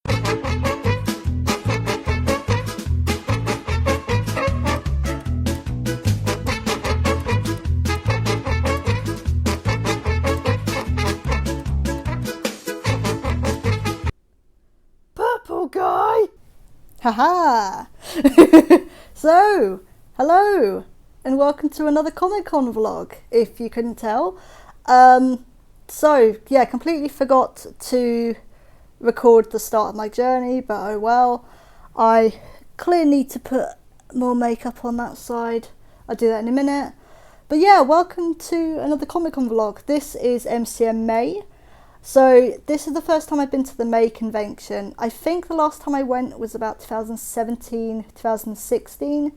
Purple guy! Haha! So, hello, and welcome to another Comic Con vlog, if you couldn't tell. So, yeah, completely forgot to record the start of my journey, but oh well. I clearly need to put more makeup on that side. I'll do that in a minute. But yeah, welcome to another Comic Con vlog. This is MCM May. So this is the first time I've been to the May convention. I think the last time I went was about 2017, 2016.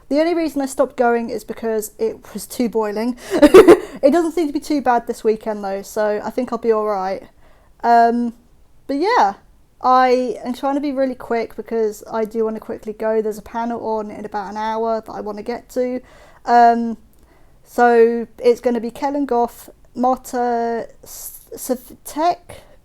The only reason I stopped going is because it was too boiling. It doesn't seem to be too bad this weekend though, so I think I'll be alright. But yeah, I am trying to be really quick because I do want to quickly go. There's a panel on in about an hour that I want to get to. So it's going to be Kellen Goff, Marta Svitek,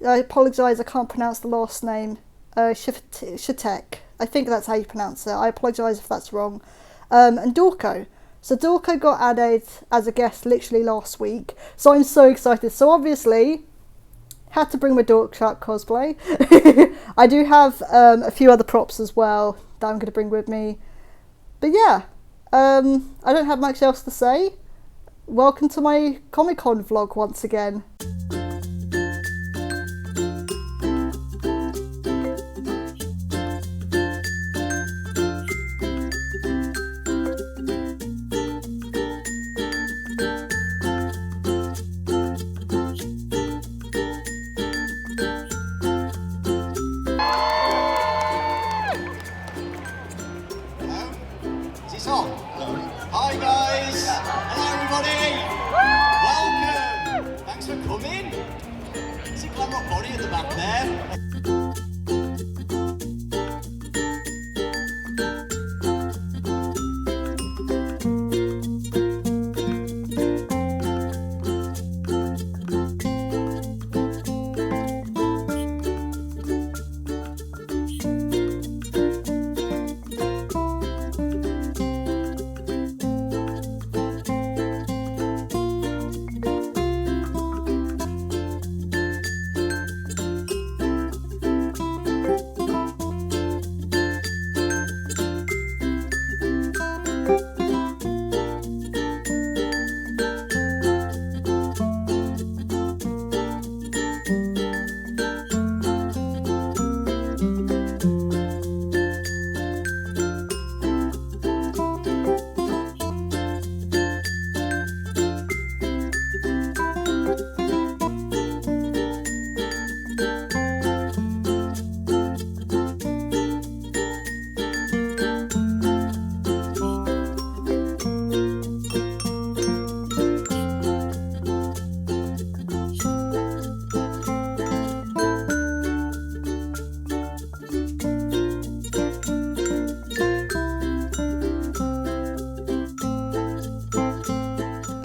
I apologise, I can't pronounce the last name, Shatek, I think that's how you pronounce it, I apologise if that's wrong, and Dorco. So Dorco got added as a guest literally last week, so I'm so excited. So obviously, had to bring my Dork Shark cosplay. I do have a few other props as well that I'm going to bring with me, but yeah, I don't have much else to say. Welcome to my Comic Con vlog once again. Hi guys! Hello everybody! Welcome! Thanks for coming! It's a glam rock body at the back there.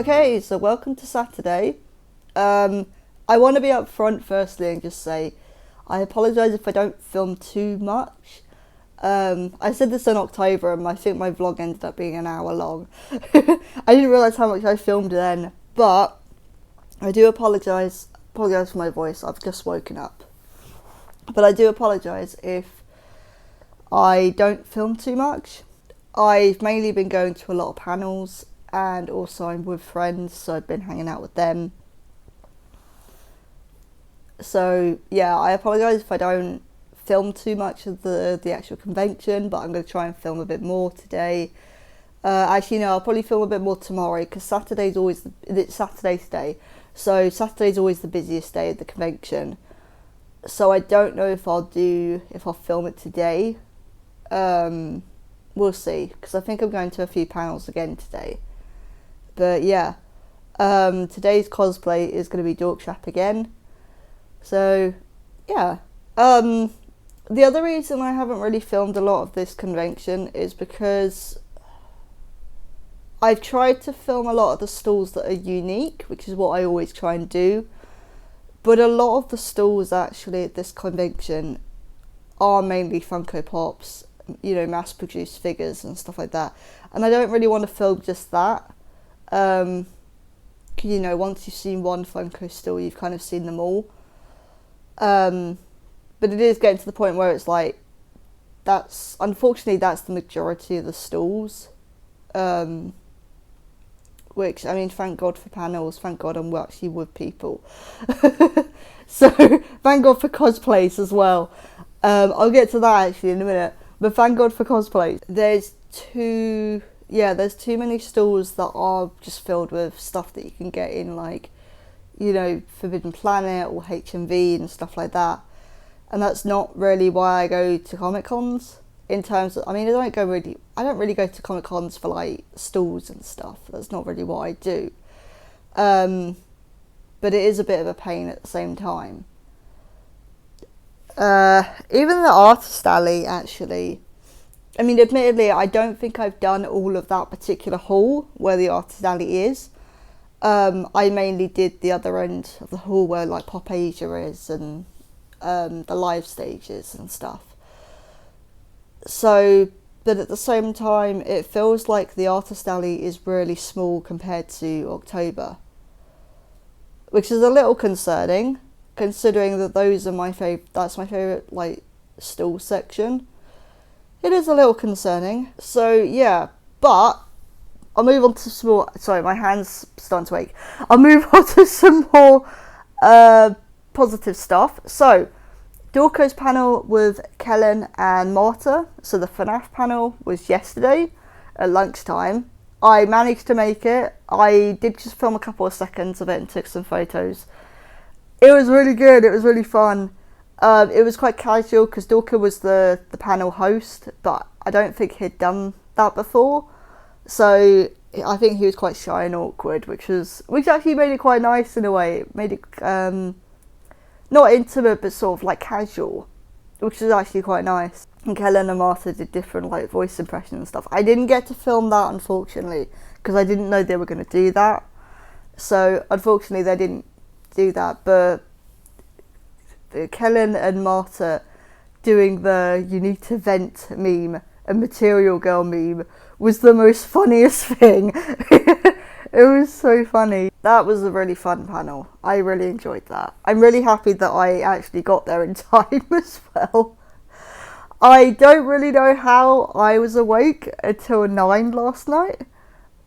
Okay, so welcome to Saturday. I want to be up front firstly and just say I apologise if I don't film too much. I said this in October and I think my vlog ended up being an hour long. I didn't realise how much I filmed then, but I do apologise for my voice. I've just woken up. But I do apologise if I don't film too much. I've mainly been going to a lot of panels, and also I'm with friends, so I've been hanging out with them. So yeah, I apologise if I don't film too much of the actual convention, but I'm going to try and film a bit more today. Actually no, I'll probably film a bit more tomorrow, because it's Saturday's day, so Saturday's always the busiest day of the convention. So I don't know if I'll film it today. We'll see, because I think I'm going to a few panels again today. But yeah, today's cosplay is going to be Dorkshap again. So yeah, the other reason I haven't really filmed a lot of this convention is because I've tried to film a lot of the stalls that are unique, which is what I always try and do. But a lot of the stalls actually at this convention are mainly Funko Pops, you know, mass-produced figures and stuff like that. And I don't really want to film just that. You know, once you've seen one Funko store, you've kind of seen them all. But it is getting to the point where it's like, unfortunately that's the majority of the stalls. Which, I mean, thank God for panels, thank God I'm actually with people. So, thank God for cosplays as well. I'll get to that actually in a minute. But thank God for cosplays. There's too many stalls that are just filled with stuff that you can get in, like, you know, Forbidden Planet or HMV and stuff like that. And that's not really why I go to Comic Cons. In terms of, I mean, I don't really go to Comic Cons for like stalls and stuff. That's not really what I do. But it is a bit of a pain at the same time. Even the Artist Alley, actually. I mean, admittedly, I don't think I've done all of that particular hall where the Artist Alley is. I mainly did the other end of the hall where like Pop Asia is and the live stages and stuff. So, but at the same time, it feels like the Artist Alley is really small compared to October, which is a little concerning, considering that those are that's my favourite, like, stall section. It is a little concerning. So, yeah, but I'll move on to some more, sorry, my hand's starting to ache. I'll move on to some more positive stuff. So, Dorco's panel with Kellen and Marta, so the FNAF panel, was yesterday at lunchtime. I managed to make it. I did just film a couple of seconds of it and took some photos. It was really good, it was really fun. It was quite casual because Dorco was the panel host, but I don't think he'd done that before. So I think he was quite shy and awkward, which actually made it quite nice in a way. It made it not intimate, but sort of like casual, which is actually quite nice. And Kellen and Martha did different like voice impressions and stuff. I didn't get to film that, unfortunately, because I didn't know they were going to do that. So unfortunately they didn't do that, but Kellen and Martha doing the "you need to vent" meme and Material Girl meme was the most funniest thing. It was so funny. That was a really fun panel. I really enjoyed that. I'm really happy that I actually got there in time as well. I don't really know how I was awake until 9 last night.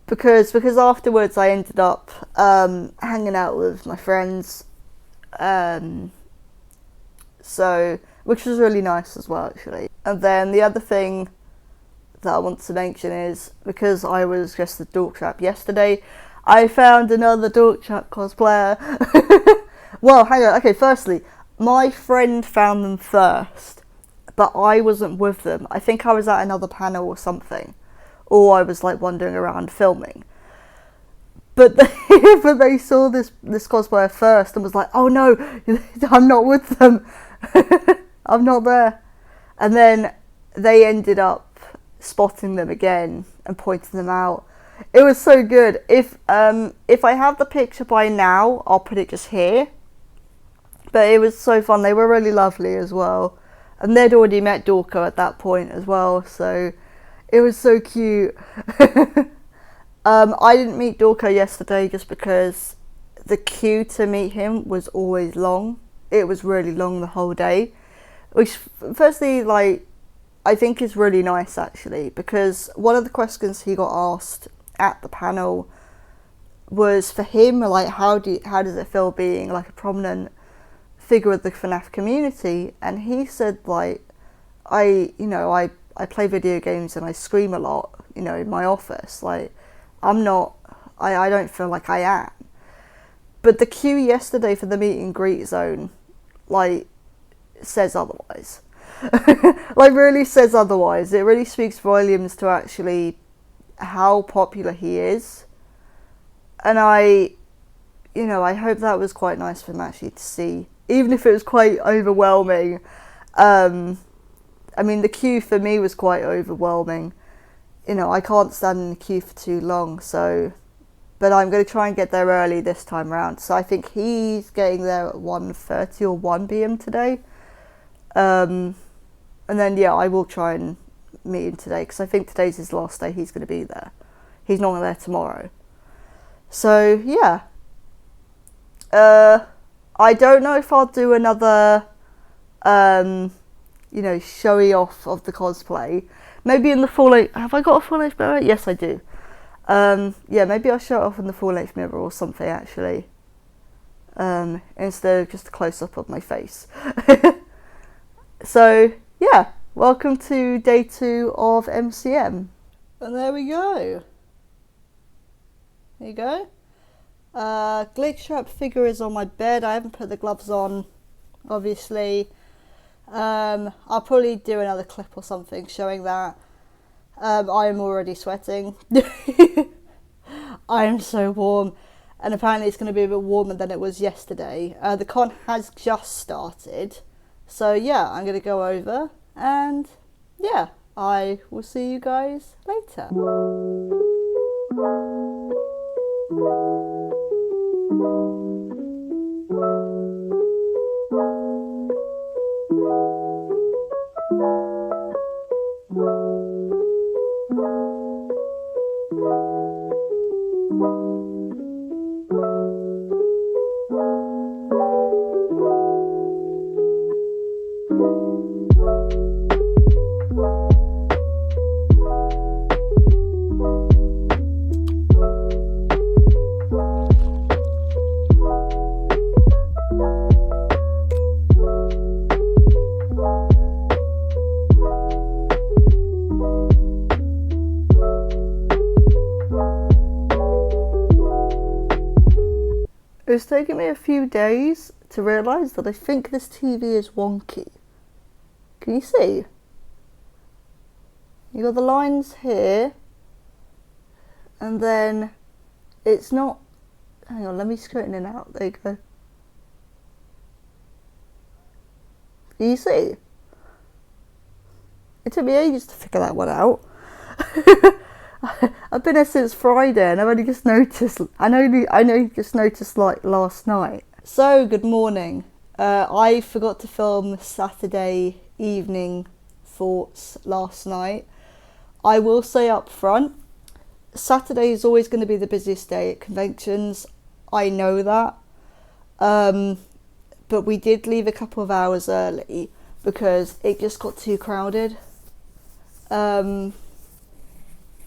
Because afterwards I ended up hanging out with my friends. So, which was really nice as well, actually. And then the other thing that I want to mention is, because I was just the Dork Trap yesterday, I found another Dork Trap cosplayer. Well, hang on. Okay, firstly, my friend found them first, but I wasn't with them. I think I was at another panel or something, or I was like wandering around filming. But they saw this cosplayer first and was like, "Oh no, I'm not with them. I'm not there." And then they ended up spotting them again and pointing them out. It was so good. If I have the picture by now, I'll put it just here. But it was so fun. They were really lovely as well. And they'd already met Dorco at that point as well, so it was so cute. I didn't meet Dorco yesterday just because the queue to meet him was always long. It was really long the whole day. Which, firstly, like, I think is really nice actually, because one of the questions he got asked at the panel was for him, like, how does it feel being like a prominent figure of the FNAF community? And he said, like, I play video games and I scream a lot, you know, in my office. Like, I don't feel like I am. But the queue yesterday for the meet and greet zone, like, says otherwise. Like, really says otherwise. It really speaks volumes to actually how popular he is. And I hope that was quite nice for him actually to see, even if it was quite overwhelming. I mean, the queue for me was quite overwhelming. You know, I can't stand in the queue for too long, so, but I'm going to try and get there early this time around. So I think he's getting there at 1:30 or 1 p.m. today. And then, yeah, I will try and meet him today, because I think today's his last day he's going to be there. He's not there tomorrow. So, yeah. I don't know if I'll do another, you know, showy off of the cosplay. Maybe in the full length. Have I got a full length mirror? Yes, I do. Yeah, maybe I'll show it off in the full length mirror or something, actually. Instead of just a close up of my face. So, yeah. Welcome to day 2 of MCM. And there we go. There you go. Glitch Trap figure is on my bed. I haven't put the gloves on, obviously. I'll probably do another clip or something showing that. I am already sweating. I am so warm. And apparently it's going to be a bit warmer than it was yesterday. The con has just started. So yeah, I'm going to go over and yeah, I will see you guys later. It's taken me a few days to realise that I think this TV is wonky. Can you see? You got the lines here, and then it's not. Hang on, let me straighten it out. There you go. Can you see? It took me ages to figure that one out. I've been here since Friday and I've only just noticed. I know just noticed like last night. So good morning. I forgot to film Saturday evening thoughts last night. I will say up front, Saturday is always going to be the busiest day at conventions. I know that. But we did leave a couple of hours early because it just got too crowded.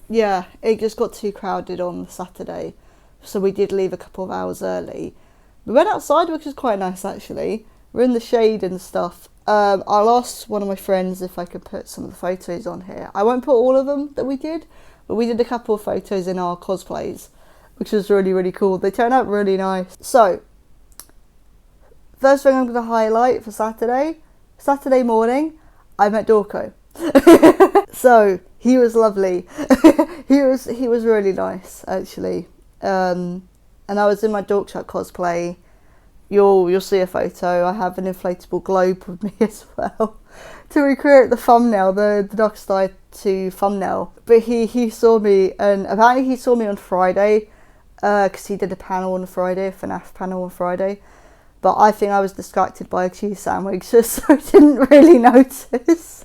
Yeah, it just got too crowded on Saturday, so we did leave a couple of hours early. We went outside, which was quite nice actually. We're in the shade and stuff. I'll ask one of my friends if I could put some of the photos on here. I won't put all of them that we did, but we did a couple of photos in our cosplays, which was really, really cool. They turned out really nice. So, first thing I'm going to highlight for Saturday morning, I met Dorco. So he was lovely. he was really nice actually. And I was in my Dork Chat cosplay. You'll see a photo. I have an inflatable globe with me as well to recreate the thumbnail, the Darkest Eye 2 thumbnail. But he saw me, and apparently he saw me on Friday because he did a panel on Friday, a FNAF panel on Friday. But I think I was distracted by a cheese sandwich, so I didn't really notice.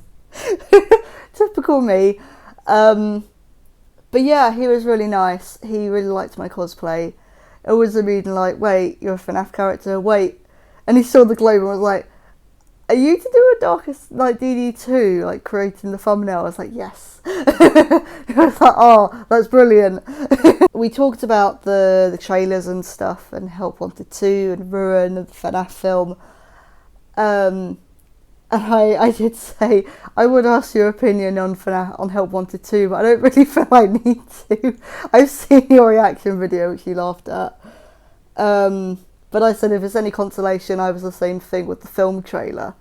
Typical me. But yeah, he was really nice. He really liked my cosplay. It was a meeting like, wait, you're a FNAF character, wait. And he saw the globe and was like, are you to do a Darkest like DD2, like creating the thumbnail? I was like, yes. I was like, oh, that's brilliant. We talked about the trailers and stuff, and Help Wanted 2 and Ruin and the FNAF film. And I did say I would ask your opinion on Help Wanted 2, but I don't really feel I need to. I've seen your reaction video, which you laughed at. But I said if it's any consolation, I was the same thing with the film trailer.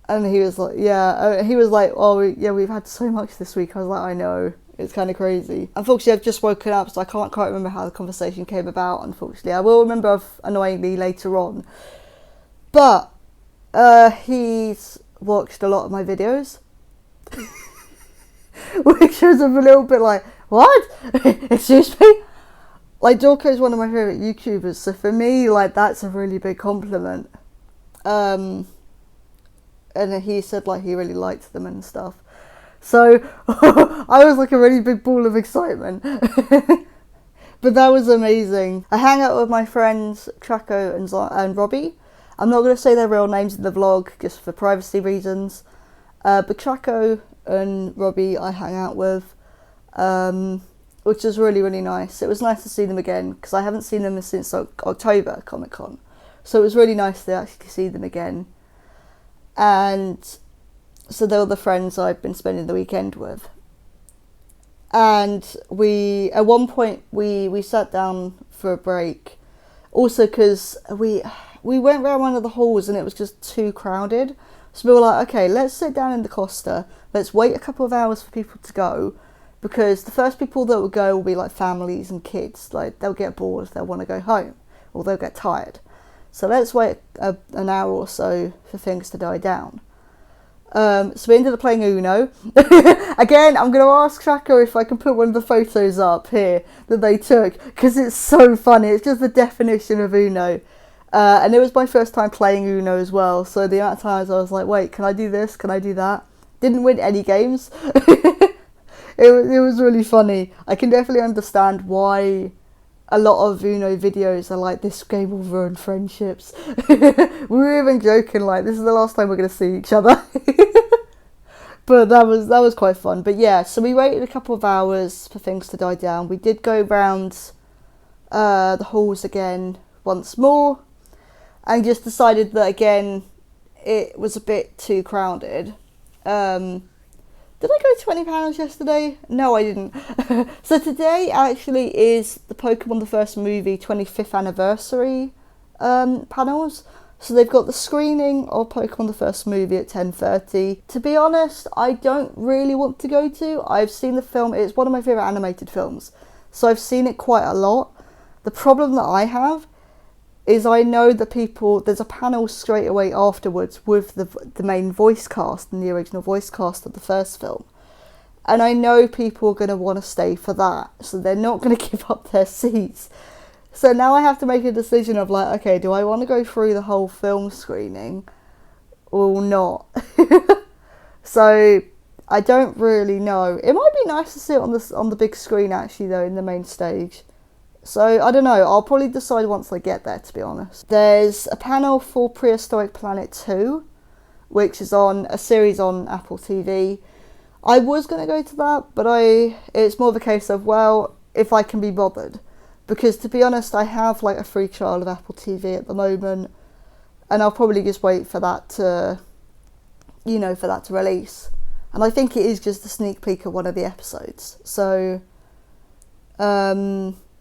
And he was like, yeah. He was like, oh, yeah, we've had so much this week. I was like, I know. It's kind of crazy. Unfortunately, I've just woken up, so I can't quite remember how the conversation came about, unfortunately. I will remember annoyingly later on. But he's watched a lot of my videos. Which was a little bit like, what? Excuse me? Like, Dorco is one of my favourite YouTubers, so for me, like, that's a really big compliment. and he said like he really liked them and stuff. So I was like a really big ball of excitement. But that was amazing. I hang out with my friends Traco and Robbie. I'm not going to say their real names in the vlog just for privacy reasons. But Traco and Robbie I hang out with, which is really, really nice. It was nice to see them again because I haven't seen them since October Comic Con. So it was really nice to actually see them again. And so they were the friends I've been spending the weekend with. And at one point we sat down for a break, also because we went round one of the halls and it was just too crowded. So we were like, okay, let's sit down in the Costa, let's wait a couple of hours for people to go, because the first people that will go will be like families and kids. Like they'll get bored, they'll want to go home, or they'll get tired. So let's wait an hour or so for things to die down. So we ended up playing Uno. Again, I'm going to ask Tracker if I can put one of the photos up here that they took, because it's so funny. It's just the definition of Uno. And it was my first time playing Uno as well. So the amount of times I was like, wait, can I do this? Can I do that? Didn't win any games. It was really funny. I can definitely understand why a lot of Uno videos are like, this game will ruin friendships. We were even joking like, this is the last time we're going to see each other. But that was quite fun. But yeah, so we waited a couple of hours for things to die down. We did go round the halls again once more, and just decided that again it was a bit too crowded. Did I go to any panels yesterday? No, I didn't. So today actually is the Pokemon the First Movie 25th anniversary panels. So they've got the screening of Pokemon the First Movie at 10:30. To be honest, I don't really want to go to. I've seen the film. It's one of my favourite animated films. So I've seen it quite a lot. The problem that I have is I know the people, there's a panel straight away afterwards with the main voice cast and the original voice cast of the first film. And I know people are going to want to stay for that, so they're not going to give up their seats. So now I have to make a decision of like, okay, do I want to go through the whole film screening or not? So I don't really know. It might be nice to see it on the big screen actually though, in the main stage. So, I don't know, I'll probably decide once I get there, to be honest. There's a panel for Prehistoric Planet 2, which is on a series on Apple TV. I was going to go to that, but it's more of a case of, well, if I can be bothered. Because, to be honest, I have like a free trial of Apple TV at the moment, and I'll probably just wait for that to, for that to release. And I think it is just a sneak peek of one of the episodes. So,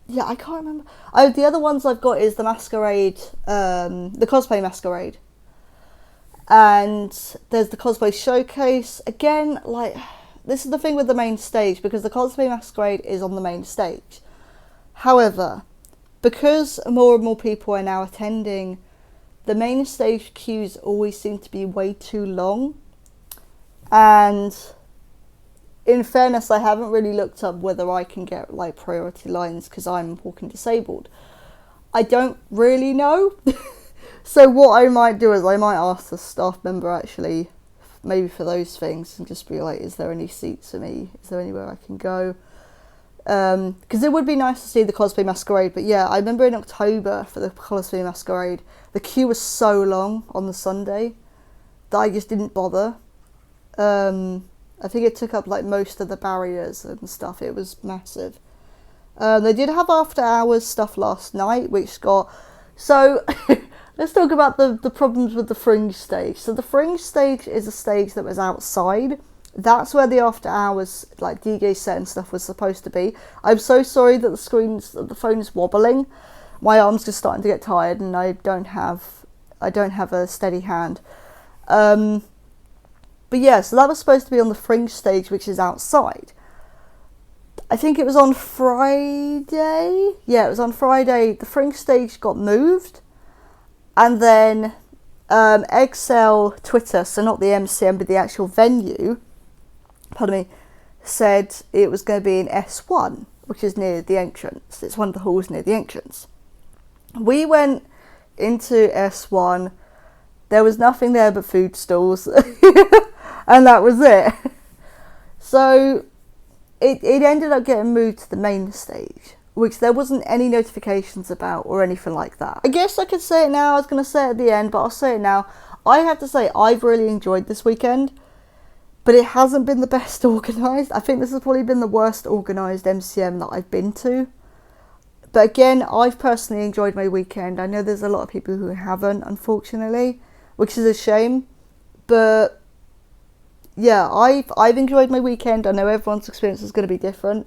yeah, I can't remember. The other ones I've got is the Masquerade, the Cosplay Masquerade. And there's the Cosplay Showcase. Again, like, this is the thing with the main stage, because the Cosplay Masquerade is on the main stage. However, because more and more people are now attending, the main stage queues always seem to be way too long. And in fairness, I haven't really looked up whether I can get like priority lines because I'm walking disabled. I don't really know. So what I might do is I might ask the staff member actually, maybe for those things, and just be like, is there any seats for me? Is there anywhere I can go? Because it would be nice to see the Cosplay Masquerade. But yeah, I remember in October for the Cosplay Masquerade, the queue was so long on the Sunday that I just didn't bother. I think it took up like most of the barriers and stuff. It was massive. They did have after hours stuff last night, which got... So, let's talk about the problems with the Fringe stage. So the Fringe stage is a stage that was outside. That's where the after hours, like DJ set and stuff, was supposed to be. I'm so sorry that the phone is wobbling. My arm's just starting to get tired and I don't have a steady hand. But yeah, so that was supposed to be on the Fringe stage, which is outside. I think it was on Friday. Yeah, it was on Friday. The Fringe stage got moved. And then Excel Twitter, so not the MCM, but the actual venue, said it was going to be in S1, which is near the entrance. It's one of the halls near the entrance. We went into S1. There was nothing there but food stalls. And that was it. So it ended up getting moved to the main stage, which there wasn't any notifications about or anything like that. I guess I could say it now. I was going to say it at the end, but I'll say it now. I have to say, I've really enjoyed this weekend, but it hasn't been the best organised. I think this has probably been the worst organised MCM that I've been to. But again, I've personally enjoyed my weekend. I know there's a lot of people who haven't, unfortunately, which is a shame. But yeah, I've enjoyed my weekend. I know everyone's experience is going to be different,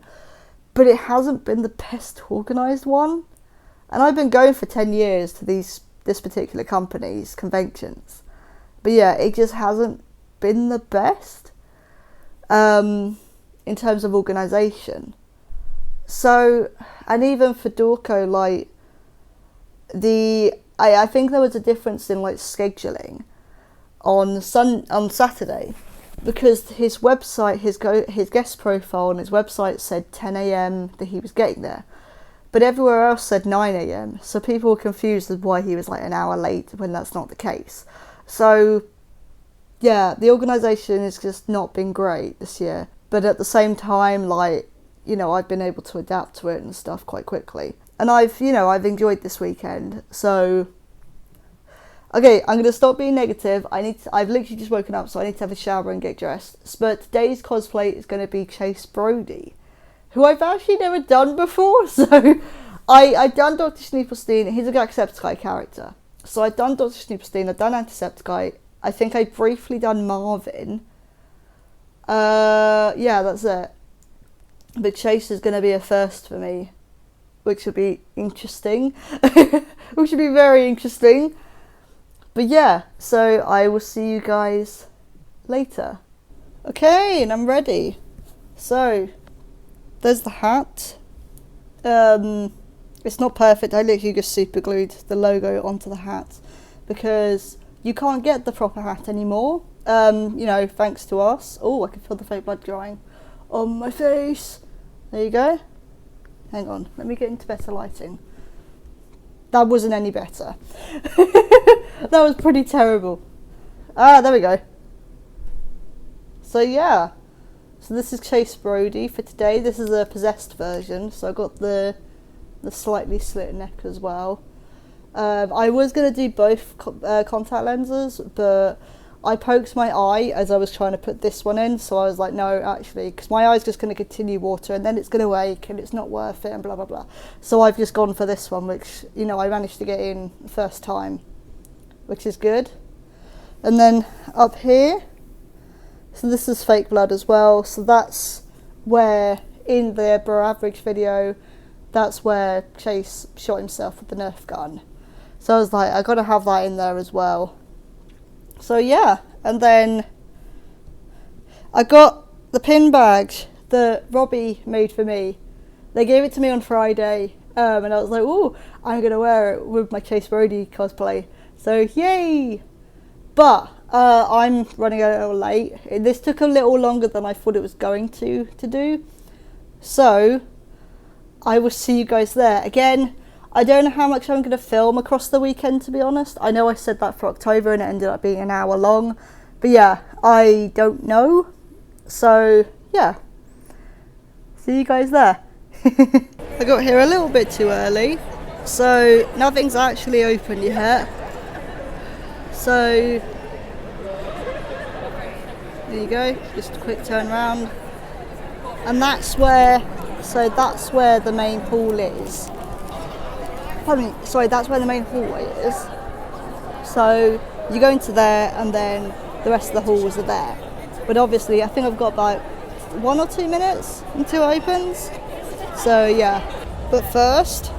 but it hasn't been the best organised one. And I've been going for 10 years to this particular company's conventions. But yeah, it just hasn't been the best in terms of organisation. So, and even for Dorco, like, I think there was a difference in, like, scheduling on Saturday, because his website, his guest profile on his website said 10 a.m. that he was getting there, but everywhere else said 9 a.m. So people were confused as why he was like an hour late when that's not the case. So yeah, the organisation has just not been great this year. But at the same time, like, you know, I've been able to adapt to it and stuff quite quickly. And I've enjoyed this weekend. So, okay, I'm going to stop being negative. I've literally just woken up, so I need to have a shower and get dressed. But today's cosplay is going to be Chase Brody, who I've actually never done before. So I've done Dr. Snoopelstein. He's a Jacksepticeye character. So I've done Dr. Snoopelstein, I've done Antisepticeye. I think I've briefly done Marvin. Yeah, that's it. But Chase is going to be a first for me, which will be interesting. Which will be very interesting. But yeah, so I will see you guys later. Okay, and I'm ready. So, there's the hat. It's not perfect. I literally just super glued the logo onto the hat because you can't get the proper hat anymore. You know, thanks to us. Oh, I can feel the fake blood drying on my face. There you go. Hang on, let me get into better lighting. That wasn't any better. That was pretty terrible. Ah, there we go. So yeah. So this is Chase Brody for today. This is a possessed version. So I got the slightly slit neck as well. I was going to do both contact lenses, but I poked my eye as I was trying to put this one in, so I was like, no, actually, because my eye's just going to continue water and then it's going to ache and it's not worth it and blah, blah, blah. So I've just gone for this one, which, you know, I managed to get in the first time, which is good. And then up here, so this is fake blood as well, so that's where, in the Bro Average video, that's where Chase shot himself with the Nerf gun. So I was like, I got to have that in there as well. So yeah, and then I got the pin badge that Robbie made for me. They gave it to me on Friday, and I was like, oh, I'm going to wear it with my Chase Brody cosplay. So yay! But I'm running a little late. This took a little longer than I thought it was going to do. So I will see you guys there. Again, I don't know how much I'm going to film across the weekend, to be honest. I know I said that for October and it ended up being an hour long. But yeah, I don't know. So yeah, see you guys there. I got here a little bit too early, so nothing's actually open yet. So there you go, just a quick turn round. And that's where the main pool is. That's where the main hallway is. So you go into there and then the rest of the halls are there. But obviously I think I've got about 1 or 2 minutes until it opens. So yeah, but first,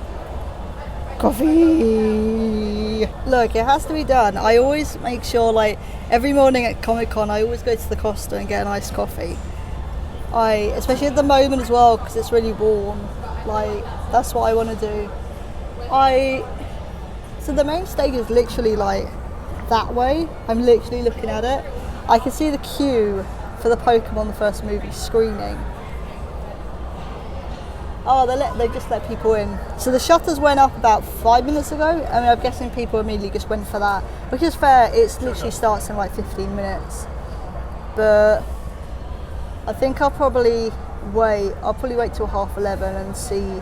coffee. Look, it has to be done. I always make sure, like, every morning at Comic Con I always go to the Costa and get an iced coffee. Especially at the moment as well, because it's really warm. Like, that's what I want to do. So the main stage is literally like that way. I'm literally looking at it. I can see the queue for the Pokemon the First movie screening. Oh, they just let people in. So the shutters went up about 5 minutes ago. I mean, I'm guessing people immediately just went for that, which is fair. It literally starts in like 15 minutes. But I think I'll probably wait till 11:30 and see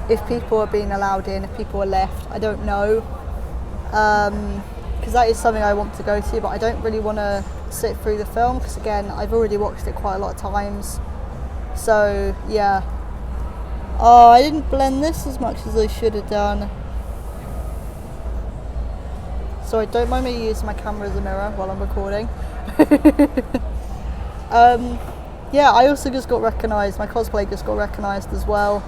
if people are being allowed in, if people are left. I don't know. Because that is something I want to go to, but I don't really want to sit through the film because, again, I've already watched it quite a lot of times. So, yeah. Oh, I didn't blend this as much as I should have done. Sorry, don't mind me using my camera as a mirror while I'm recording. Yeah, I also just got recognised, my cosplay just got recognised as well,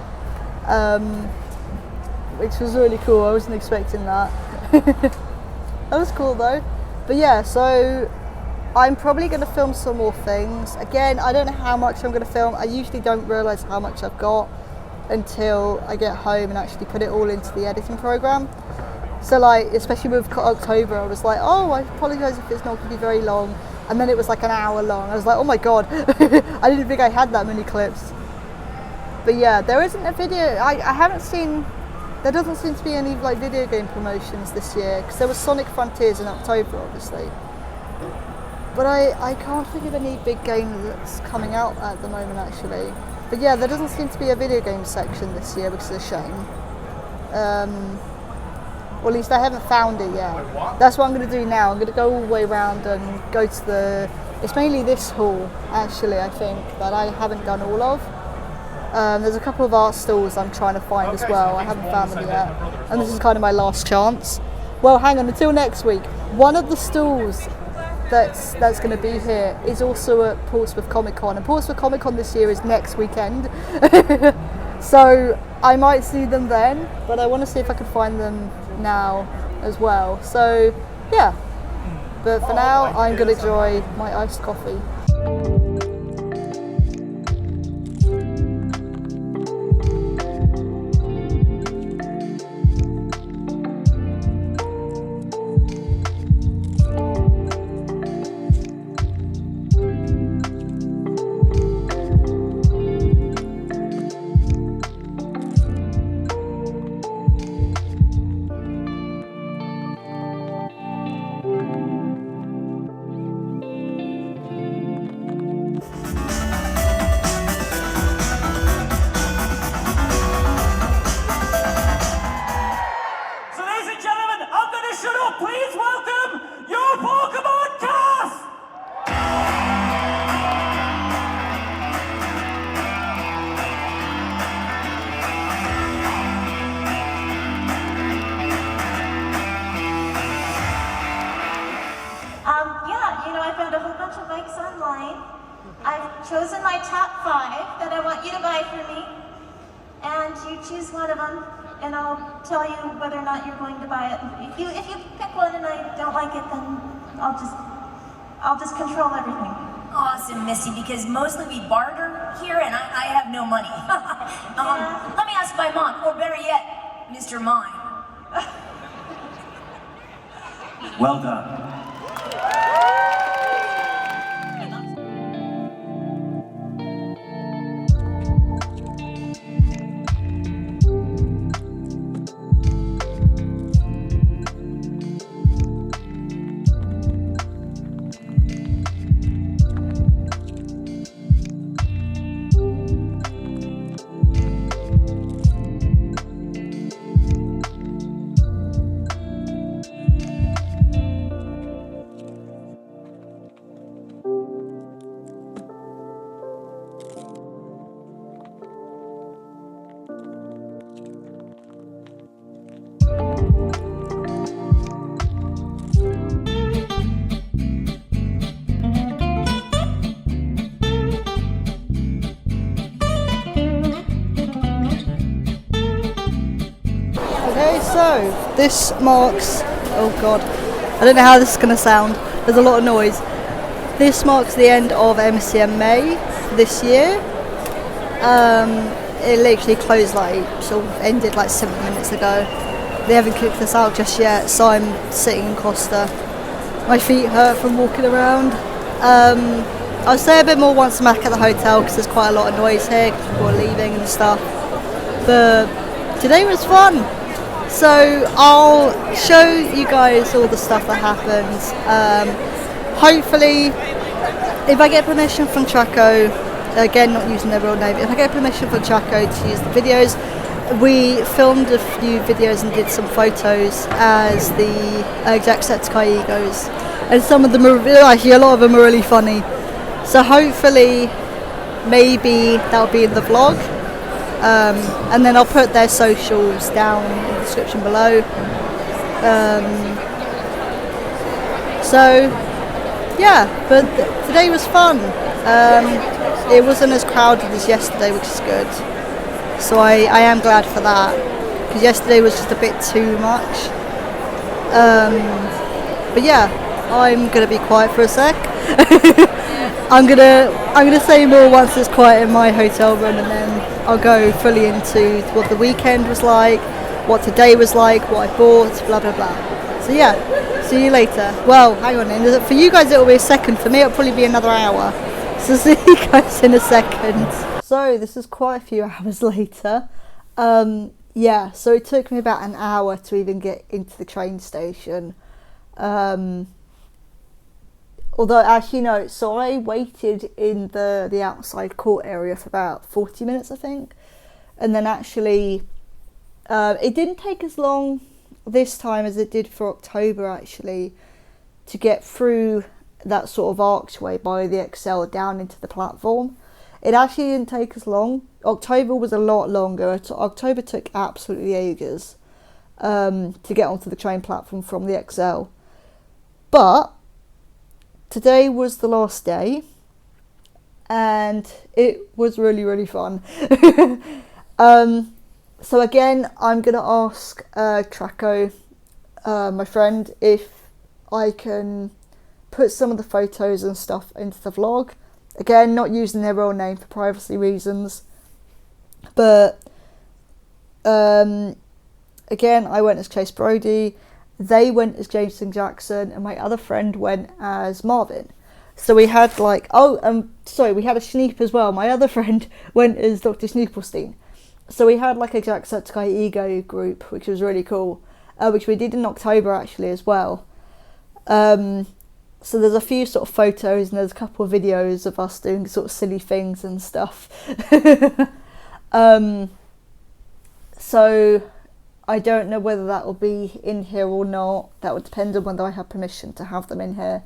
which was really cool. I wasn't expecting that. That was cool though. But yeah, so I'm probably going to film some more things. Again, I don't know how much I'm going to film. I usually don't realise how much I've got until I get home and actually put it all into the editing program. So like, especially with October, I was like, oh, I apologise if it's not going to be very long. And then it was like an hour long. I was like, oh my god, I didn't think I had that many clips. But yeah, there isn't a video, I haven't seen, there doesn't seem to be any like video game promotions this year, because there was Sonic Frontiers in October, obviously. But I can't think of any big game that's coming out at the moment, actually. But yeah, there doesn't seem to be a video game section this year, which is a shame. Or at least I haven't found it yet. That's what I'm going to do now. I'm going to go all the way around and go to the... It's mainly this hall, actually, I think, that I haven't done all of. There's a couple of art stalls I'm trying to find as well. I haven't found them yet. And this is kind of my last chance. Well, hang on, until next week. One of the stalls that's going to be here is also at Portsmouth Comic Con. And Portsmouth Comic Con this year is next weekend. So I might see them then, but I want to see if I can find them now as well. So yeah, but for now I'm going to enjoy my iced coffee. I've chosen my top 5 that I want you to buy for me, and you choose one of them, and I'll tell you whether or not you're going to buy it. If you pick one and I don't like it, then I'll just control everything. Awesome, Missy, because mostly we barter here, and I have no money. Yeah. Let me ask my mom, or better yet, Mr. Mime. Well done. Okay, so this marks, oh god, I don't know how this is going to sound, there's a lot of noise. This marks the end of MCM May this year. It literally closed ended like 7 minutes ago. They haven't kicked us out just yet, so I'm sitting in Costa. My feet hurt from walking around. I'll say a bit more once I'm back at the hotel because there's quite a lot of noise here because people are leaving and stuff. but today was fun. So I'll show you guys all the stuff that happens. Hopefully, if I get permission from Traco, again not using their real name, if I get permission from Traco to use the videos, we filmed a few videos and did some photos as the Jacksepticeye egos, and some of them are actually, a lot of them are really funny. So hopefully, maybe that'll be in the vlog, and then I'll put their socials down in the description below. So yeah, but today was fun. It wasn't as crowded as yesterday, which is good. So I am glad for that, because yesterday was just a bit too much. But yeah, I'm gonna be quiet for a sec. I'm gonna say more once it's quiet in my hotel room, and then I'll go fully into what the weekend was like, what today was like, what I bought, blah blah blah. So yeah, see you later. Well, hang on, for you guys it'll be a second, for me it'll probably be another hour. So see you guys in a second. So this is quite a few hours later. Yeah, so it took me about an hour to even get into the train station. Although actually no, so I waited in the outside court area for about 40 minutes I think. And then actually it didn't take as long this time as it did for October actually to get through that sort of archway by the Excel down into the platform. It actually didn't take as long. October was a lot longer. October took absolutely ages to get onto the train platform from the Excel. But today was the last day and it was really, really fun. So again, I'm going to ask Traco, my friend, if I can put some of the photos and stuff into the vlog. Again, not using their real name for privacy reasons. But again, I went as Chase Brody, they went as Jameson Jackson, and my other friend went as Marvin. So we had like, we had a Schneep as well. My other friend went as Dr. Schneepelstein. So we had like a Jacksepticeye ego group, which was really cool, which we did in October actually as well. So there's a few sort of photos and there's a couple of videos of us doing sort of silly things and stuff. So I don't know whether that will be in here or not. That would depend on whether I have permission to have them in here.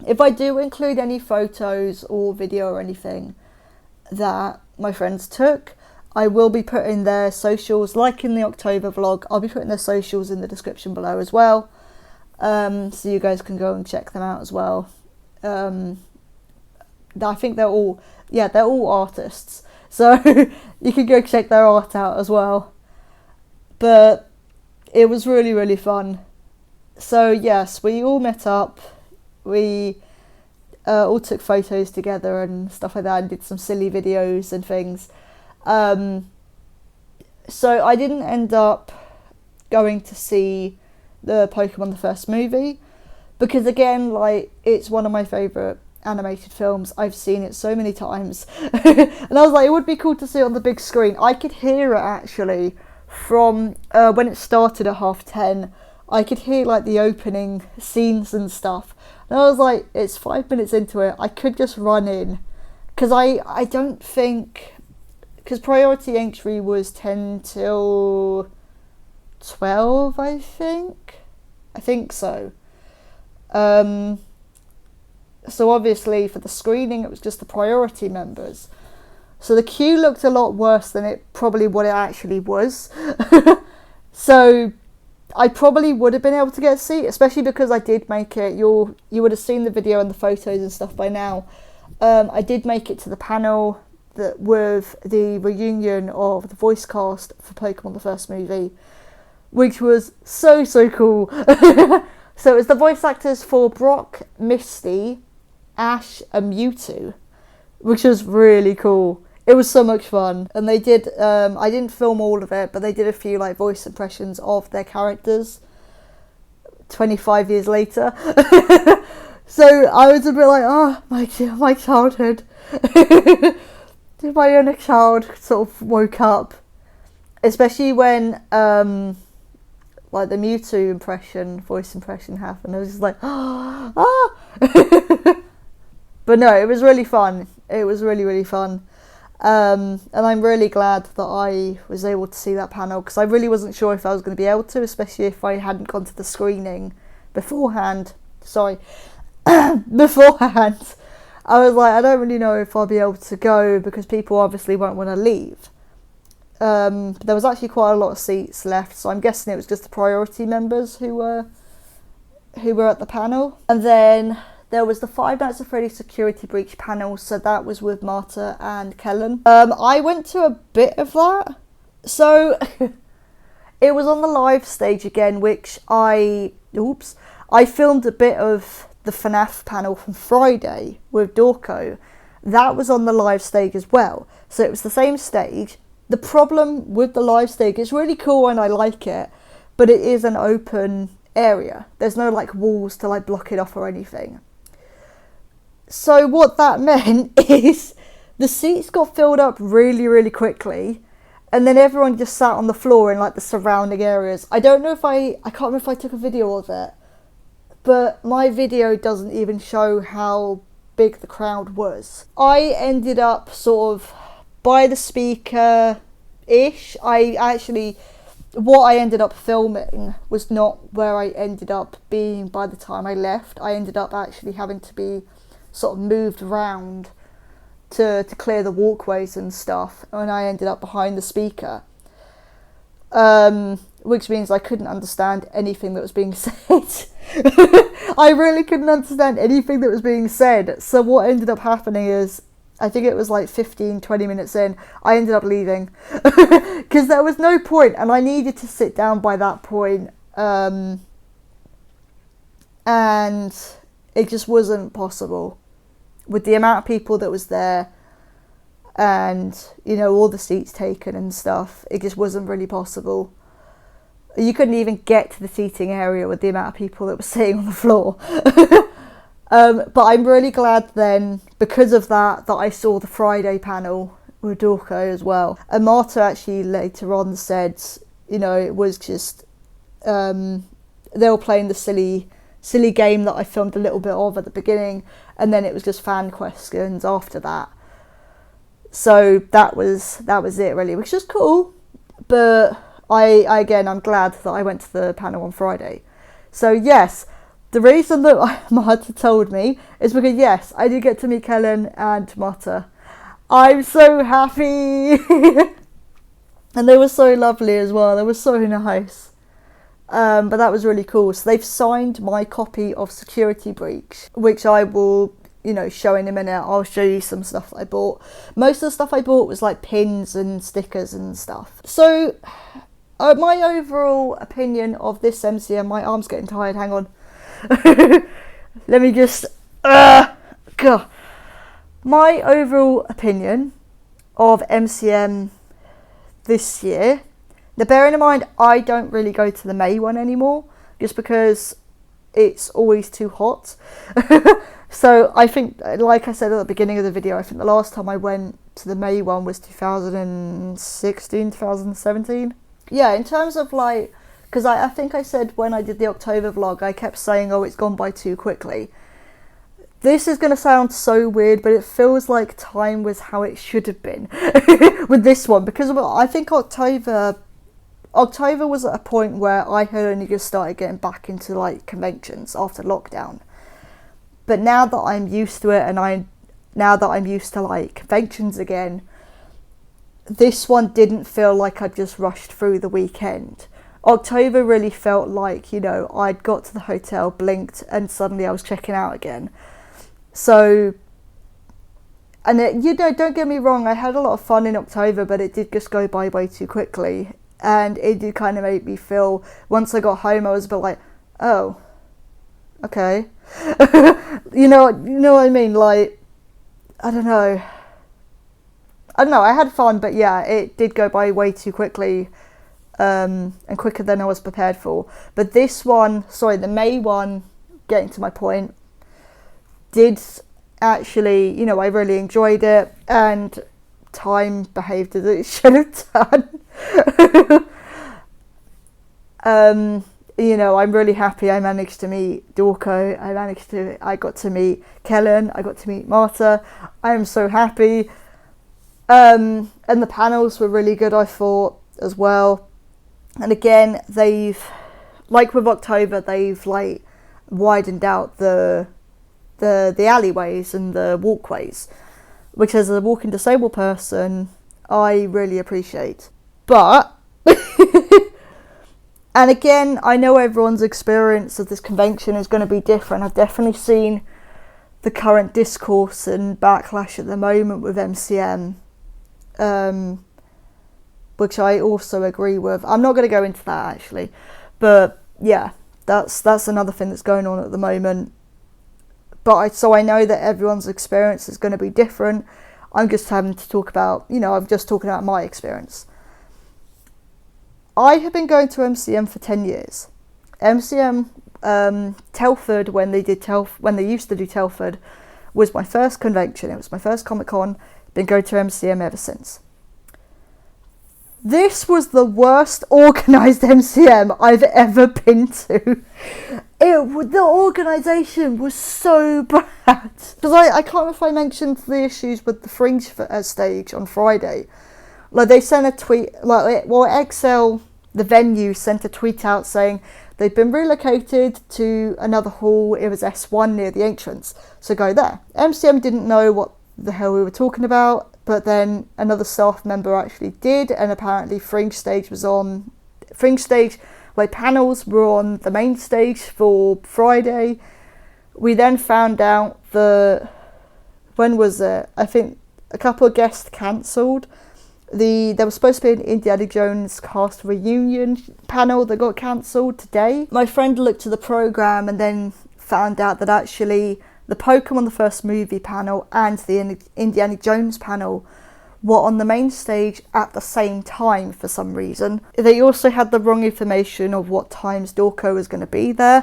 If I do include any photos or video or anything that my friends took, I will be putting their socials, like in the October vlog, I'll be putting their socials in the description below as well. So you guys can go and check them out as well. I think they're all artists, so you can go check their art out as well. But it was really, really fun. So yes, we all met up, we all took photos together and stuff like that, and did some silly videos and things. So I didn't end up going to see the Pokemon the first movie, because again, like, it's one of my favourite animated films. I've seen it so many times. And I was like, it would be cool to see it on the big screen. I could hear it actually from when it started at 10:30. I could hear like the opening scenes and stuff, and I was like, it's 5 minutes into it, I could just run in, because I don't think, because priority entry was 10 till 12, I think so. So obviously for the screening it was just the priority members, so the queue looked a lot worse than what it actually was. So I probably would have been able to get a seat, especially because I did make it. You would have seen the video and the photos and stuff by now. I did make it to the panel with the reunion of the voice cast for Pokemon the first movie, which was so cool. So it was the voice actors for Brock, Misty, Ash and Mewtwo, which was really cool. It was so much fun. And they did, I didn't film all of it, but they did a few like voice impressions of their characters 25 years later. So I was a bit like, oh, my childhood. My inner child sort of woke up especially when like the Mewtwo voice impression happened. I was just like, ah. But no, it was really fun. It was really, really fun. And I'm really glad that I was able to see that panel, because I really wasn't sure if I was going to be able to, especially if I hadn't gone to the screening beforehand. Beforehand. I was like, I don't really know if I'll be able to go, because people obviously won't want to leave. But there was actually quite a lot of seats left, so I'm guessing it was just the priority members who were at the panel. And then there was the Five Nights at Freddy's Security Breach panel, so that was with Marta and Kellen. I went to a bit of that. So it was on the live stage again, which I filmed a bit of the FNAF panel from Friday with Dorco. That was on the live stage as well. So it was the same stage. The problem with the live stage, it's really cool and I like it, but it is an open area. There's no like walls to like block it off or anything. So what that meant is the seats got filled up really, really quickly, and then everyone just sat on the floor in like the surrounding areas. I don't know if I can't remember if I took a video of it, but my video doesn't even show how big the crowd was. I ended up sort of by the speaker-ish. What I ended up filming was not where I ended up being by the time I left. I ended up actually having to be sort of moved around to clear the walkways and stuff, and I ended up behind the speaker, which means I couldn't understand anything that was being said. I really couldn't understand anything that was being said. So what ended up happening is, I think it was like 15-20 minutes in, I ended up leaving because there was no point, and I needed to sit down by that point, and it just wasn't possible with the amount of people that was there, and you know, all the seats taken and stuff. It just wasn't really possible. You couldn't even get to the seating area with the amount of people that were sitting on the floor. But I'm really glad then, because of that I saw the Friday panel with Dorco as well. And Marta actually later on said, you know, it was just they were playing the silly game that I filmed a little bit of at the beginning, and then it was just fan questions after that. So that was it really, which is cool. But I'm glad that I went to the panel on Friday. So yes, the reason that Marta told me is because yes, I did get to meet Kellen and Marta. I'm so happy. And they were so lovely as well. They were so nice. But that was really cool. So they've signed my copy of Security Breach, which I will, you know, show in a minute. I'll show you some stuff that I bought. Most of the stuff I bought was like pins and stickers and stuff. So my overall opinion of this MCM, my arm's getting tired, hang on. Let me just, God. My overall opinion of MCM this year. Now, bearing in mind, I don't really go to the May one anymore, just because it's always too hot. So I think, like I said at the beginning of the video, I think the last time I went to the May one was 2016, 2017. Yeah, in terms of like, because I think I said when I did the October vlog, I kept saying, oh, it's gone by too quickly. This is going to sound so weird, but it feels like time was how it should have been with this one, because I think October was at a point where I had only just started getting back into like conventions after lockdown. But now that I'm used to it, and now that I'm used to like conventions again, this one didn't feel like I just rushed through the weekend. October really felt like, you know, I'd got to the hotel, blinked, and suddenly I was checking out again. So, and you know, don't get me wrong, I had a lot of fun in October, but it did just go by way too quickly. And it did kind of make me feel, once I got home, I was a bit like, oh, okay. you know what I mean? Like, I don't know, I had fun, but yeah, it did go by way too quickly, and quicker than I was prepared for. But this one, the May one, getting to my point, did actually, you know, I really enjoyed it, and time behaved as it should have done. You know, I'm really happy I managed to meet Dorco. I got to meet Kellen. I got to meet Marta. I am so happy. And the panels were really good, I thought, as well. And again, they've, like with October, they've like widened out the alleyways and the walkways, which as a walking disabled person, I really appreciate. But and again, I know everyone's experience of this convention is going to be different. I've definitely seen the current discourse and backlash at the moment with MCM, which I also agree with. I'm not going to go into that actually, but yeah, that's another thing that's going on at the moment. But so I know that everyone's experience is going to be different. I'm just having to talk about, you know, I'm just talking about my experience. I have been going to MCM for 10 years. MCM Telford, when they used to do Telford, was my first convention. It was my first Comic Con. Been going to MCM ever since. This was the worst organised MCM I've ever been to. The organisation was so bad. Because I can't remember if I mentioned the issues with the Fringe stage on Friday. Like they sent a tweet, Excel, the venue, sent a tweet out saying they've been relocated to another hall. It was S1 near the entrance, so go there. MCM didn't know what the hell we were talking about, but then another staff member actually did, and apparently Fringe stage, like panels were on the main stage for Friday. We then found out when was it? I think a couple of guests cancelled. There was supposed to be an Indiana Jones cast reunion panel that got cancelled today. My friend looked at the programme and then found out that actually the Pokemon the First Movie panel and the Indiana Jones panel were on the main stage at the same time for some reason. They also had the wrong information of what times Dorco was going to be there.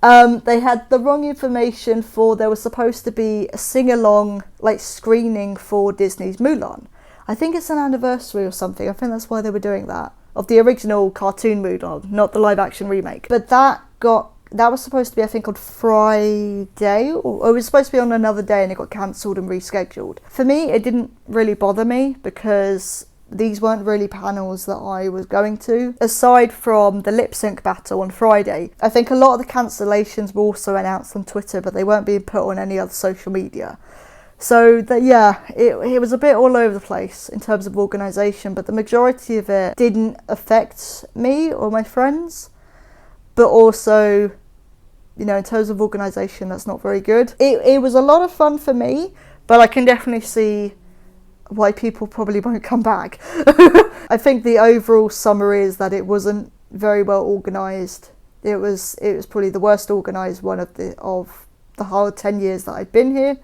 They had the wrong information there was supposed to be a sing-along, like screening for Disney's Mulan. I think it's an anniversary or something. I think that's why they were doing that. Of the original cartoon Mulan, not the live action remake. But that was supposed to be, I think, on Friday, or it was supposed to be on another day, and it got cancelled and rescheduled. For me, it didn't really bother me because these weren't really panels that I was going to. Aside from the lip sync battle on Friday, I think a lot of the cancellations were also announced on Twitter, but they weren't being put on any other social media. So it was a bit all over the place in terms of organisation, but the majority of it didn't affect me or my friends. But also, you know, in terms of organisation, that's not very good. It was a lot of fun for me, but I can definitely see why people probably won't come back. I think the overall summary is that it wasn't very well organised. It was probably the worst organised one of the whole 10 years that I've been here.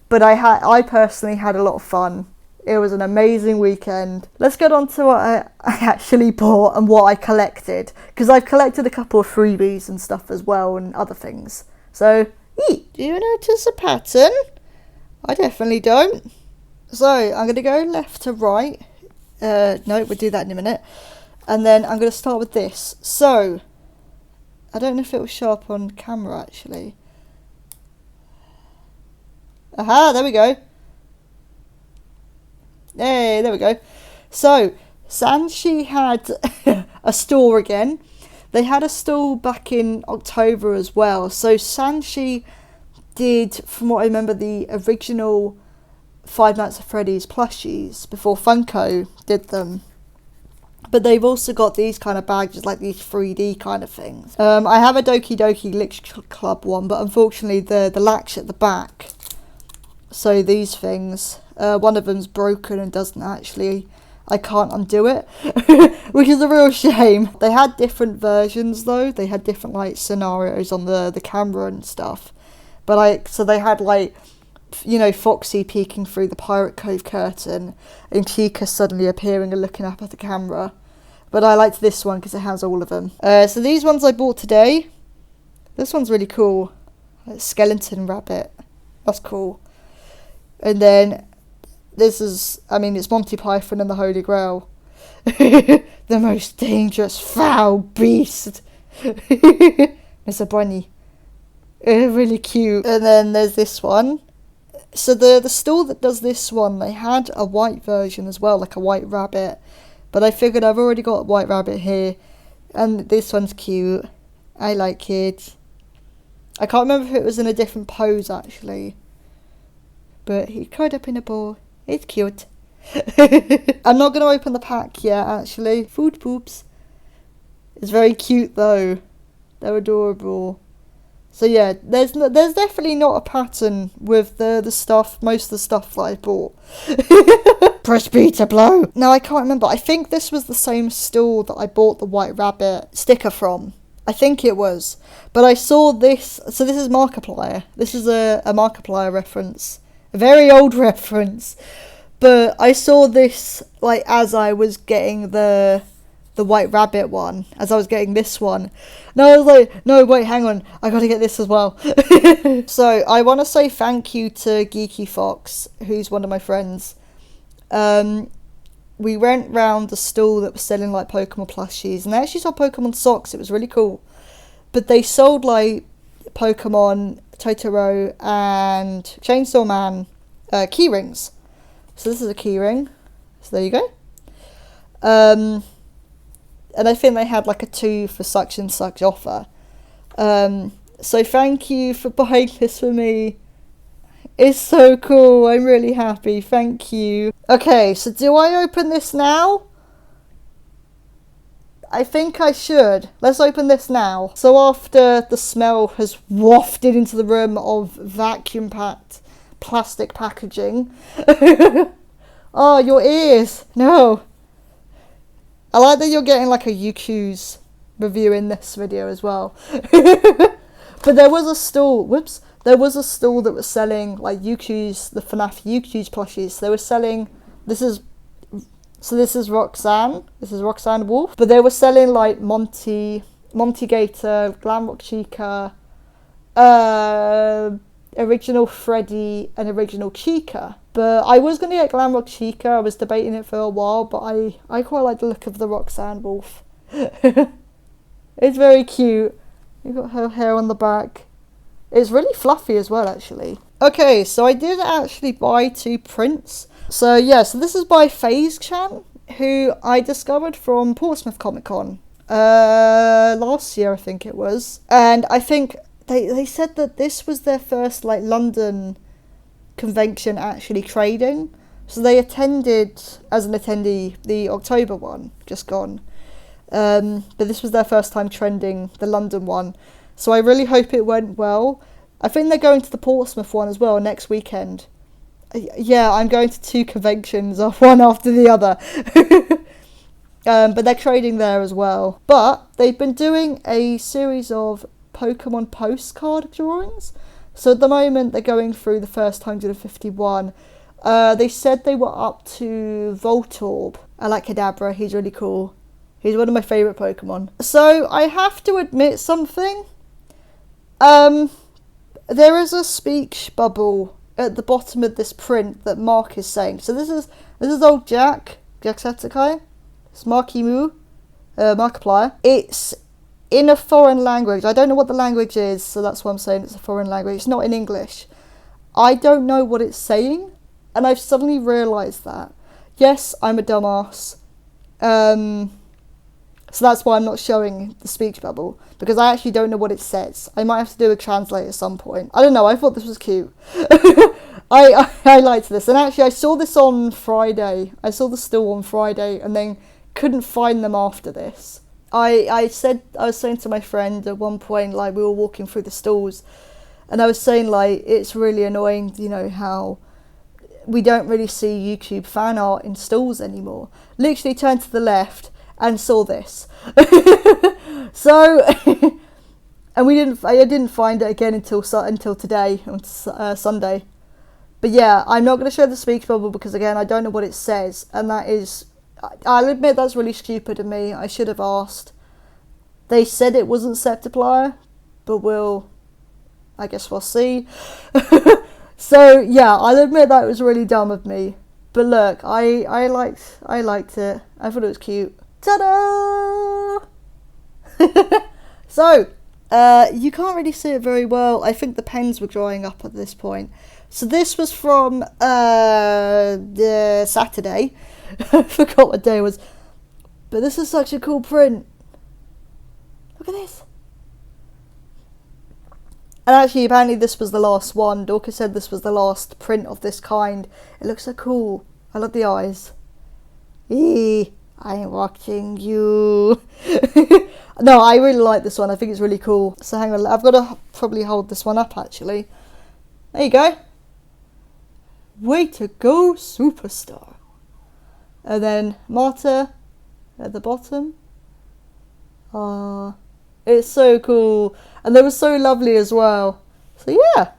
But I personally had a lot of fun. It was an amazing weekend. Let's get on to what I actually bought and what I collected. Because I've collected a couple of freebies and stuff as well and other things. So, do you notice a pattern? I definitely don't. So, I'm going to go left to right. No, we'll do that in a minute. And then I'm going to start with this. So, I don't know if it will show up on camera actually. Aha, there we go. Hey, there we go. So, Sanshi had a store again. They had a store back in October as well. So, Sanshi did, from what I remember, the original Five Nights at Freddy's plushies before Funko did them. But they've also got these kind of badges, like these 3D kind of things. I have a Doki Doki Lich Club one, but unfortunately the latch at the back. So these things, one of them's broken and doesn't actually, I can't undo it, which is a real shame. They had different versions though. They had different like scenarios on the camera and stuff. But so they had like, you know, Foxy peeking through the Pirate Cove curtain and Chica suddenly appearing and looking up at the camera. But I liked this one because it has all of them. So these ones I bought today. This one's really cool. Skeleton rabbit. That's cool. And then this is, I mean, it's Monty Python and the Holy Grail. The most dangerous foul beast. It's a bunny. Really cute. And then there's this one. So the store that does this one, they had a white version as well, like a white rabbit. But I figured I've already got a white rabbit here. And this one's cute. I like it. I can't remember if it was in a different pose actually. But he's curled up in a ball. It's cute. I'm not going to open the pack yet actually. Food poops. It's very cute though. They're adorable. So yeah, there's definitely not a pattern with the stuff, most of the stuff that I bought. Press B to blow. No, I can't remember. I think this was the same store that I bought the White Rabbit sticker from. I think it was. But I saw this, so this is Markiplier. This is a Markiplier reference. A very old reference. But I saw this, like, as I was getting the White Rabbit one, as I was getting this one. And I was like, no, wait, hang on, I gotta get this as well. So I want to say thank you to Geeky Fox, who's one of my friends. We went round the stall that was selling like Pokemon plushies, and they actually sold Pokemon socks. It was really cool. But they sold like Pokemon, Totoro, and Chainsaw Man key rings. So this is a key ring. So there you go. And I think they had like a 2 for such and such offer. So thank you for buying this for me. It's so cool. I'm really happy. Thank you. Okay, so do I open this now? I think I should. Let's open this now. So after the smell has wafted into the room of vacuum-packed plastic packaging. Oh, your ears. No. I like that you're getting like a UQ's review in this video as well. But there was a stall, there was a stall that was selling like UQ's, the FNAF UQ's plushies. They were selling, this is Roxanne. This is Roxanne Wolf. But they were selling like Monty Gator, Glamrock Chica, Original Freddy, and Original Chica. But I was going to get Glamrock Chica. I was debating it for a while, but I quite like the look of the Roxanne Wolf. It's very cute. You've got her hair on the back. It's really fluffy as well, actually. Okay, so I did actually buy 2 prints. So yeah, so this is by FaZe Chan, who I discovered from Portsmouth Comic Con last year, I think it was. And I think they said that this was their first like London convention actually trading. So they attended as an attendee the October one, just gone. But this was their first time trending the London one. So I really hope it went well. I think they're going to the Portsmouth one as well next weekend. Yeah, I'm going to 2 conventions, one after the other. But they're trading there as well. But they've been doing a series of Pokemon postcard drawings. So at the moment they're going through the first 151. They said they were up to Voltorb. I like Kadabra, he's really cool. He's one of my favourite Pokemon. So I have to admit something. There is a speech bubble at the bottom of this print that Mark is saying. So this is old Jacksepticeye. It's Markiplier. It's in a foreign language. I don't know what the language is, so that's why I'm saying it's a foreign language. It's not in English. I don't know what it's saying, and I've suddenly realised that. Yes, I'm a dumbass. So that's why I'm not showing the speech bubble, because I actually don't know what it says. I might have to do a translate at some point. I don't know, I thought this was cute. I liked this, and actually I saw this on Friday. I saw the stall on Friday and then couldn't find them after this. I was saying to my friend at one point, like, we were walking through the stalls, and I was saying, like, it's really annoying, you know, how we don't really see YouTube fan art in stalls anymore. Literally turned to the left and saw this. So and I didn't find it again until today, on Sunday. But yeah, I'm not going to show the speech bubble because, again, I don't know what it says, and that is, I'll admit that's really stupid of me. I should have asked. They said it wasn't Septiplier, but I guess we'll see. So yeah, I'll admit that was really dumb of me. But look, I liked it. I thought it was cute. Ta-da! So, you can't really see it very well. I think the pens were drying up at this point. So this was from the Saturday. I forgot what day it was. But this is such a cool print. Look at this. And actually, apparently this was the last one. Dorcas said this was the last print of this kind. It looks so cool. I love the eyes. I'm watching you. No, I really like this one. I think it's really cool. So hang on, I've got to probably hold this one up actually. There you go. Way to go, superstar. And then Marta at the bottom. It's so cool. And they were so lovely as well. So yeah.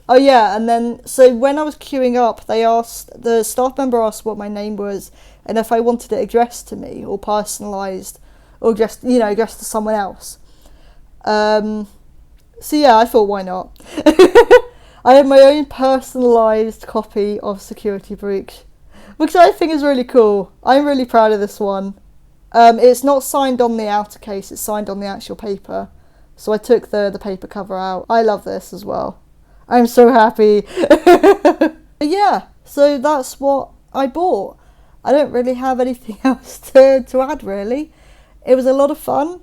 Oh yeah, and then, so when I was queuing up, the staff member asked what my name was, and if I wanted it addressed to me, or personalised, or just, addressed to someone else. So yeah, I thought, why not? I have my own personalised copy of Security Breach, which I think is really cool. I'm really proud of this one. It's not signed on the outer case, it's signed on the actual paper. So I took the paper cover out. I love this as well. I'm so happy. Yeah, so that's what I bought. I don't really have anything else to add, really. It was a lot of fun.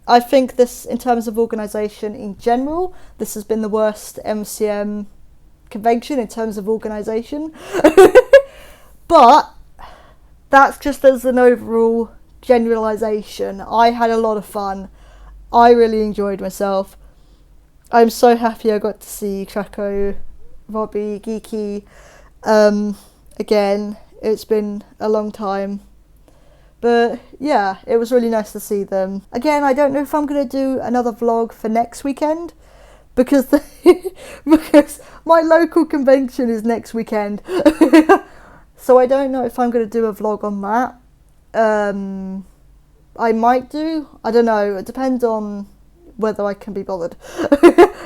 I think this, in terms of organisation in general, this has been the worst MCM convention in terms of organisation. But that's just as an overall generalisation. I had a lot of fun. I really enjoyed myself. I'm so happy I got to see Traco, Robbie, Geeky again. It's been a long time. But yeah, it was really nice to see them. Again, I don't know if I'm going to do another vlog for next weekend. Because because my local convention is next weekend. So I don't know if I'm going to do a vlog on that. I might do. I don't know. It depends on whether I can be bothered.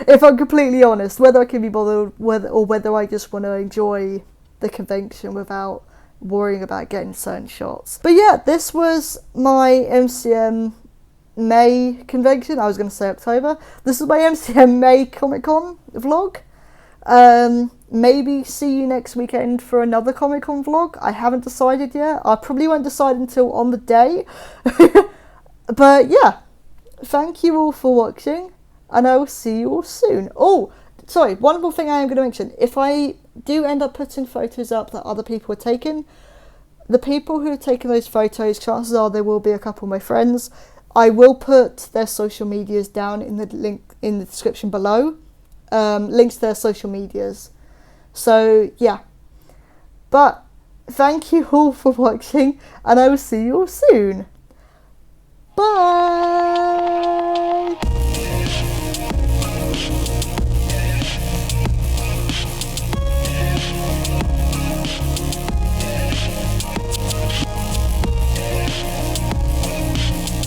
If I'm completely honest, whether I can be bothered, whether I just want to enjoy the convention without worrying about getting certain shots. But yeah, this was my MCM May convention. I was going to say October. This is my MCM May Comic Con vlog. Maybe see you next weekend for another Comic Con vlog. I haven't decided yet. I probably won't decide until on the day. But yeah, thank you all for watching, and I will see you all soon. Oh, sorry, one more thing I am going to mention. If I do end up putting photos up that other people have taken, the people who have taken those photos, chances are there will be a couple of my friends. I will put their social medias down in the link in the description below. Links to their social medias. So yeah, but thank you all for watching, and I will see you all soon. Bye.